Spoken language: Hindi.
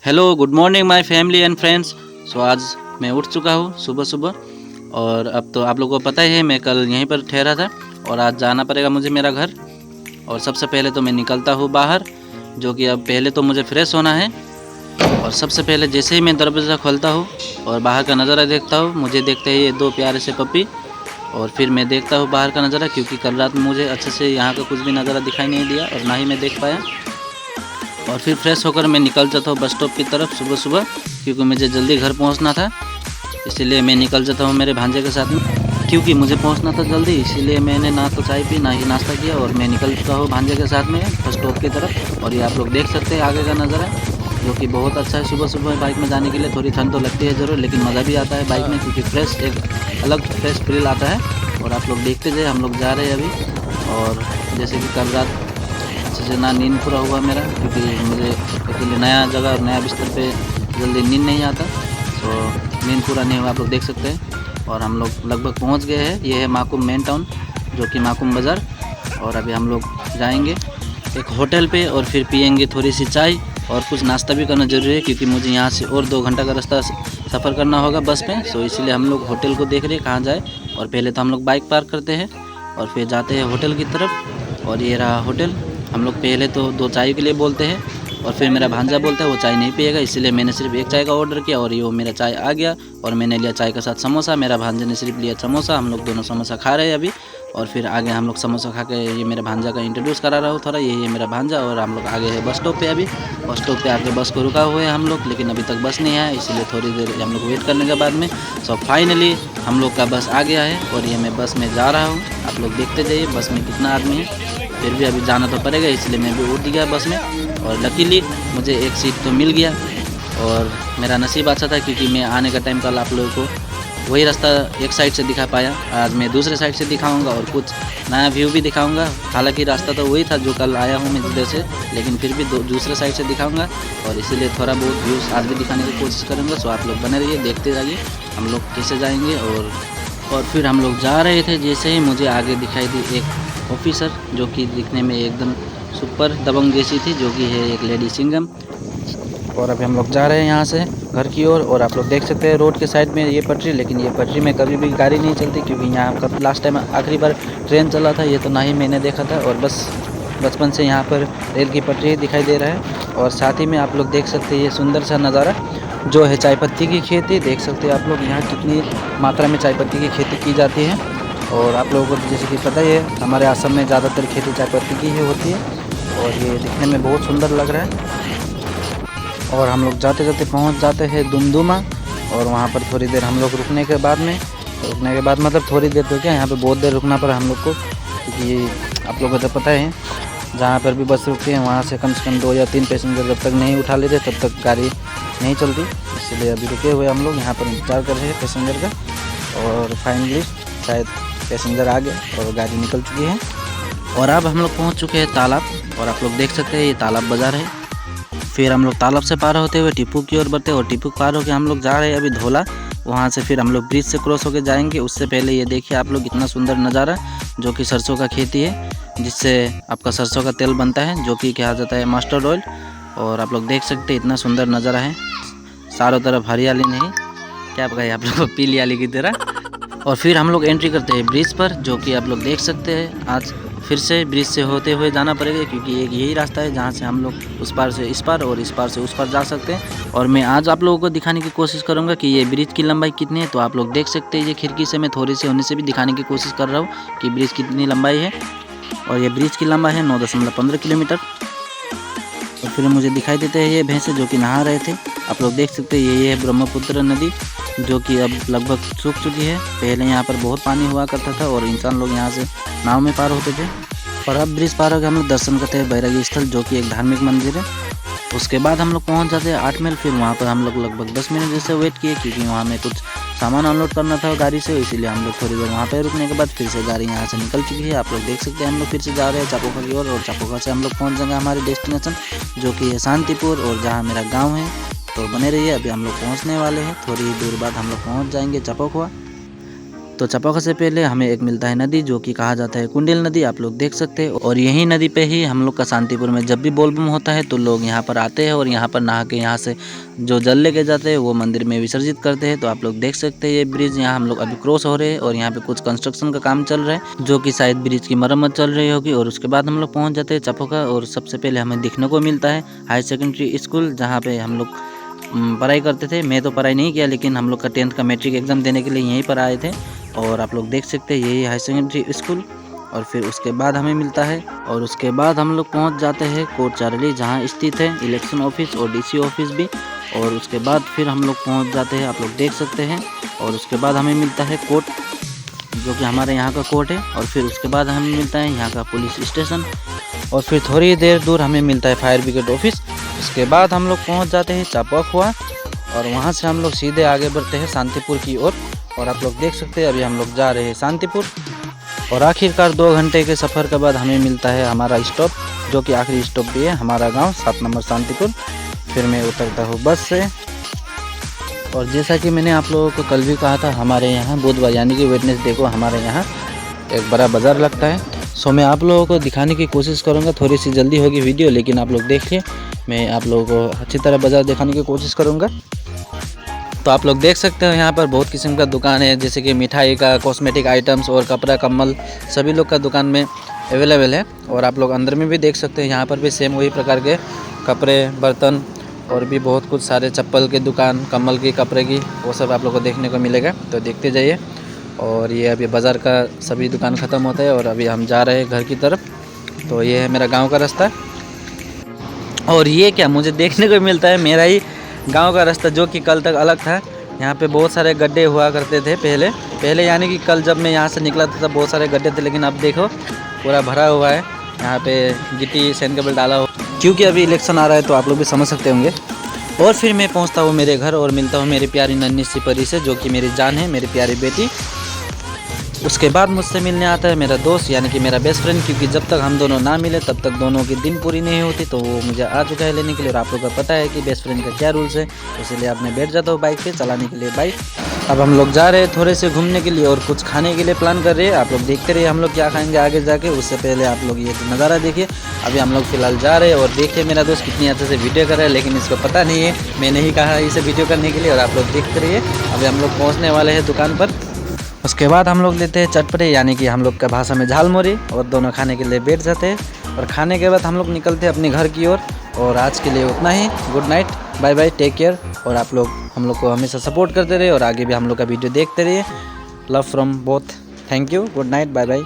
Hello good morning my family and friends. So आज मैं उठ चुका हूँ सुबह सुबह। और अब तो आप लोगों को पता ही है मैं कल यहीं पर ठहरा था और आज जाना पड़ेगा मुझे मेरा घर। और सबसे पहले तो मैं निकलता हूँ बाहर, जो कि अब पहले तो मुझे फ्रेश होना है। और सबसे पहले जैसे ही मैं दरवाज़ा खोलता हूँ और बाहर का नज़ारा देखता हूँ, मुझे देखते हैं ये दो प्यारे से पपी। और फिर मैं देखता हूँ बाहर का नज़ारा, क्योंकि कल रात में मुझे अच्छे से यहाँ का कुछ भी नज़ारा दिखाई नहीं दिया और ना ही मैं देख पाया। और फिर फ्रेश होकर मैं निकल जाता हूँ बस स्टॉप की तरफ सुबह सुबह, क्योंकि मुझे जल्दी घर पहुँचना था। इसीलिए मैं निकल जाता हूँ मेरे भांजे के साथ में, क्योंकि मुझे पहुँचना था जल्दी। इसीलिए मैंने ना तो चाय पी ना ही नाश्ता किया और मैं निकल चुका हूँ भांजे के साथ में बस स्टॉप की तरफ। और ये आप लोग देख सकते हैं आगे का नज़ारा, जो कि बहुत अच्छा है। सुबह सुबह बाइक में जाने के लिए थोड़ी ठंड तो लगती है ज़रूर, लेकिन मज़ा भी आता है बाइक में, क्योंकि फ्रेश एक अलग फ्रेश फील आता है। और आप लोग देखते जाए, हम लोग जा रहे हैं अभी। और जैसे कि कल रात अच्छे से ना नींद पूरा हुआ मेरा, क्योंकि मुझे अकेले नया जगह और नया बिस्तर पे जल्दी नींद नहीं आता। तो नींद पूरा नहीं हुआ, आप लोग देख सकते हैं। और हम लोग लगभग पहुंच गए हैं। ये है माकुम मेन टाउन, जो कि माकुम बाज़ार। और अभी हम लोग जाएंगे एक होटल पे और फिर पियेंगे थोड़ी सी चाय और कुछ नाश्ता भी करना ज़रूरी है, क्योंकि मुझे यहाँ से और 2 घंटा का रास्ता सफ़र करना होगा बस में। सो इसीलिए हम लोग होटल को देख रहे हैं कहाँ जाए। और पहले तो हम लोग बाइक पार्क करते हैं और फिर जाते हैं होटल की तरफ। और ये रहा होटल। हम लोग पहले तो 2 चाय के लिए बोलते हैं और फिर मेरा भांजा बोलता है वो चाय नहीं पिएगा, इसलिए मैंने सिर्फ एक चाय का ऑर्डर किया और ये वो मेरा चाय आ गया। और मैंने लिया चाय के साथ समोसा, मेरा भांजे ने सिर्फ लिया समोसा। हम लोग दोनों समोसा खा रहे हैं अभी। और फिर आगे हम लोग समोसा खा के ये मेरे भांजा का इंट्रोड्यूस करा रहा हूँ थोड़ा, ये मेरा भांजा। और हम लोग आगे है बस स्टॉप पे। अभी बस स्टॉप पे आके बस को रुका हुए हैं हम लोग, लेकिन अभी तक बस नहीं आया, इसलिए थोड़ी देर हम लोग वेट करने के बाद में सो फाइनली हम लोग का बस आ गया है। और ये मैं बस में जा रहा हूँ, आप लोग देखते जाइए बस में कितना आदमी है। फिर भी अभी जाना तो पड़ेगा, इसलिए मैं भी उठ गया बस में। और लकीली मुझे एक सीट तो मिल गया। और मेरा नसीब अच्छा था, क्योंकि मैं आने का टाइम कल आप लोगों को वही रास्ता एक साइड से दिखा पाया, आज मैं दूसरे साइड से दिखाऊंगा और कुछ नया व्यू भी दिखाऊंगा। हालांकि रास्ता तो वही था जो कल आया हूँ मैं जिधर से, लेकिन फिर भी दूसरे साइड से दिखाऊंगा। और इसीलिए थोड़ा बहुत व्यूज़ आज भी दिखाने की कोशिश करूँगा। सो आप लोग बने रहिए, देखते जाइए हम लोग कैसे जाएंगे। और फिर हम लोग जा रहे थे, जैसे ही मुझे आगे दिखाई दी एक ऑफिसर, जो कि दिखने में एकदम सुपर दबंग जैसी थी, जो कि है एक लेडी सिंघम। और अभी हम लोग जा रहे हैं यहाँ से घर की ओर। और आप लोग देख सकते हैं रोड के साइड में ये पटरी, लेकिन ये पटरी में कभी भी गाड़ी नहीं चलती, क्योंकि यहाँ कब लास्ट टाइम आखिरी बार ट्रेन चला था ये तो ना ही मैंने देखा था। और बस बचपन से यहाँ पर रेल की पटरी दिखाई दे रहा है। और साथ ही में आप लोग देख सकते हैं ये सुंदर सा नज़ारा, जो है चाय पत्ती की खेती। देख सकते हैं आप लोग यहाँ कितनी मात्रा में चाय पत्ती की खेती की जाती है। और आप लोगों को जैसे कि पता ही है, हमारे असम में ज़्यादातर खेती चाय पत्ती की ही होती है। और ये दिखने में बहुत सुंदर लग रहा है। और हम लोग जाते जाते पहुंच जाते हैं दुमदुमा। और वहां पर थोड़ी देर हम लोग रुकने के बाद मतलब थोड़ी देर तो क्या, यहाँ पे बहुत देर रुकना पड़ा हम लोग को, क्योंकि आप लोगों को तो पता है जहाँ पर भी बस रुकती है वहाँ से कम 2 या 3 पैसेंजर जब तक नहीं उठा लेते तब तक गाड़ी नहीं चलती। इसलिए अभी रुके हुए हम लोग यहाँ पर इंतजार कर रहे हैं पैसेंजर का। और फाइनली शायद पैसेंजर आ गए और गाड़ी निकल चुकी है। और अब हम लोग पहुँच चुके हैं तालाब। और आप लोग देख सकते हैं ये तालाब बाज़ार है। फिर हम लोग तालाब से पार होते हुए टीपू की ओर बढ़ते, और टीपू पार होकर हम लोग जा रहे हैं अभी धोला। वहाँ से फिर हम लोग ब्रिज से क्रॉस होकर जाएंगे। उससे पहले ये देखिए आप लोग इतना सुंदर नज़ारा, जो कि सरसों का खेती है, जिससे आपका सरसों का तेल बनता है, जो कि कहा जाता है मस्टर्ड ऑयल। और आप लोग देख सकते हैं इतना सुंदर नज़ारा है, चारों तरफ हरियाली नहीं क्या कहें आप लोग को, पीलियाली की तरह। और फिर हम लोग एंट्री करते हैं ब्रिज पर, जो कि आप लोग देख सकते हैं आज फिर से ब्रिज से होते हुए जाना पड़ेगा, क्योंकि एक यही रास्ता है जहाँ से हम लोग उस पार से इस पार और इस पार से उस पार जा सकते हैं। और मैं आज आप लोगों को दिखाने की कोशिश करूँगा कि ये ब्रिज की लंबाई कितनी है। तो आप लोग देख सकते हैं ये खिड़की से मैं थोड़ी सी होने से भी दिखाने की कोशिश कर रहा हूँ कि ब्रिज कितनी लंबाई है। और ये ब्रिज की लंबाई है 9.15 किलोमीटर। और फिर मुझे दिखाई देते हैं ये भैंसे जो कि नहा रहे थे। आप लोग देख सकते हैं ये है ब्रह्मपुत्र नदी, जो कि अब लगभग सूख चुकी है। पहले यहाँ पर बहुत पानी हुआ करता था और इंसान लोग यहाँ से नाव में पार होते थे। और अब ब्रिज पार होकर हम लोग दर्शन करते हैं बैरागी स्थल, जो कि एक धार्मिक मंदिर है। उसके बाद हम लोग पहुँच जाते हैं 8 मील। फिर वहाँ पर हम लोग लगभग 10 मिनट जैसे वेट किए, क्योंकि वहाँ में कुछ सामान अनलोड करना था गाड़ी से, इसीलिए हम लोग थोड़ी देर वहाँ पर रुकने के बाद फिर से गाड़ी यहाँ से निकल चुकी है। आप लोग देख सकते हैं हम लोग फिर से जा रहे हैं चापोखा की ओर। और चापोखा से हम लोग पहुँच जाएंगे हमारे डेस्टिनेशन, जो कि है शांतिपुर, और जहाँ मेरा गाँव है। तो बने रहिए, अभी हम लोग पहुँचने वाले हैं, थोड़ी ही दूर बाद हम लोग पहुँच जाएंगे चापोखा। तो चपाका से पहले हमें एक मिलता है नदी जो कि कहा जाता है कुंडेल नदी, आप लोग देख सकते हैं। और यही नदी पे ही हम लोग का शांतिपुर में जब भी बोलबम होता है तो लोग यहाँ पर आते हैं और यहाँ पर नहा के यहाँ से जो जल लेके जाते हैं वो मंदिर में विसर्जित करते हैं। तो आप लोग देख सकते हैं ये ब्रिज यहाँ हम लोग अभी क्रॉस हो रहे हैं और यहाँ पे कुछ कंस्ट्रक्शन का काम चल रहा है जो कि शायद ब्रिज की मरम्मत चल रही होगी। और उसके बाद हम लोग पहुँच जाते हैं चपाका और सबसे पहले हमें दिखने को मिलता है हायर सेकेंडरी स्कूल, जहाँ पे हम लोग पढ़ाई करते थे। मैं तो पढ़ाई नहीं किया लेकिन हम लोग का 10th का मैट्रिक एग्ज़ाम देने के लिए यहीं पर आए थे। और आप लोग देख सकते हैं यही हायर सेकेंडरी स्कूल। और फिर उसके बाद हमें मिलता है और उसके बाद हम लोग पहुंच जाते हैं कोट चारली, जहां स्थित है इलेक्शन ऑफिस और डीसी ऑफिस भी। और उसके बाद फिर हम लोग पहुंच जाते हैं, आप लोग देख सकते हैं। और उसके बाद हमें मिलता है कोर्ट, जो कि हमारे यहाँ का कोर्ट है। और फिर उसके बाद हमें मिलता है यहाँ का पुलिस स्टेशन। और फिर थोड़ी देर दूर हमें मिलता है फायर ब्रिगेड ऑफिस। उसके बाद हम लोग पहुँच जाते हैं चापाखुआ और वहाँ से हम लोग सीधे आगे बढ़ते हैं शांतिपुर की ओर। और आप लोग देख सकते हैं अभी हम लोग जा रहे हैं शांतिपुर। और आखिरकार 2 घंटे के सफ़र के बाद हमें मिलता है हमारा स्टॉप, जो कि आखिरी स्टॉप भी है हमारा गांव 7 नंबर शांतिपुर। फिर मैं उतरता हूँ बस से। और जैसा कि मैंने आप लोगों को कल भी कहा था, हमारे यहाँ बुधवार यानी कि वेडनेसडे को हमारे यहाँ एक बड़ा बाज़ार लगता है। सो मैं आप लोगों को दिखाने की कोशिश करूँगा, थोड़ी सी जल्दी होगी वीडियो लेकिन आप लोग देखिए, मैं आप लोगों को अच्छी तरह बाज़ार दिखाने की कोशिश करूँगा। तो आप लोग देख सकते हो यहाँ पर बहुत किस्म का दुकान है, जैसे कि मिठाई का, कॉस्मेटिक आइटम्स और कपड़ा कम्बल सभी लोग का दुकान में अवेलेबल है। और आप लोग अंदर में भी देख सकते हैं, यहाँ पर भी सेम वही प्रकार के कपड़े, बर्तन और भी बहुत कुछ सारे चप्पल की दुकान, कम्बल की, कपड़े की, वो सब आप लोग को देखने को मिलेगा। तो देखते जाइए। और ये अभी बाज़ार का सभी दुकान ख़त्म होता है और अभी हम जा रहे हैं घर की तरफ। तो ये है मेरा गाँव का रास्ता। और ये क्या मुझे देखने को मिलता है, मेरा ही गांव का रास्ता, जो कि कल तक अलग था। यहाँ पे बहुत सारे गड्ढे हुआ करते थे पहले यानी कि कल जब मैं यहाँ से निकला था तब बहुत सारे गड्ढे थे, लेकिन अब देखो पूरा भरा हुआ है। यहाँ पे गिट्टी सैंड डाला हो, क्योंकि अभी इलेक्शन आ रहा है तो आप लोग भी समझ सकते होंगे। और फिर मैं पहुँचता हूँ मेरे घर और मिलता हूँ मेरी प्यारी नन्ही सी परी से, जो कि मेरी जान है, मेरी प्यारी बेटी। उसके बाद मुझसे मिलने आता है मेरा दोस्त यानी कि मेरा बेस्ट फ्रेंड, क्योंकि जब तक हम दोनों ना मिले तब तक दोनों की दिन पूरी नहीं होती। तो वो मुझे आ चुका है लेने के लिए। और आप लोगों को पता है कि बेस्ट फ्रेंड का क्या रूल्स है, इसलिए अब मैं बैठ जाता हूँ बाइक पे चलाने के लिए बाइक। अब हम लोग जा रहे हैं थोड़े से घूमने के लिए और कुछ खाने के लिए प्लान कर रहे हैं। आप लोग देखते रहिए हम लोग क्या खाएंगे आगे जाके। उससे पहले आप लोग ये नज़ारा देखिए। अभी हम लोग फिलहाल जा रहे हैं और देखिए मेरा दोस्त कितनी अच्छे से वीडियो कर रहा है, लेकिन इसको पता नहीं है मैंने ही कहा इसे वीडियो करने के लिए। और आप लोग देखते रहिए। अभी हम लोग पहुँचने वाले हैं दुकान पर। उसके बाद हम लोग लेते हैं चटपटे यानी कि हम लोग का भाषा में झालमुड़ी, और दोनों खाने के लिए बैठ जाते हैं। और खाने के बाद हम लोग निकलते हैं अपने घर की ओर। और आज के लिए उतना ही। Good night, bye bye, take care. और आप लोग हम लोग को हमेशा सपोर्ट करते रहिए और आगे भी हम लोग का वीडियो देखते रहिए। Love from both. Thank you, good night, bye bye.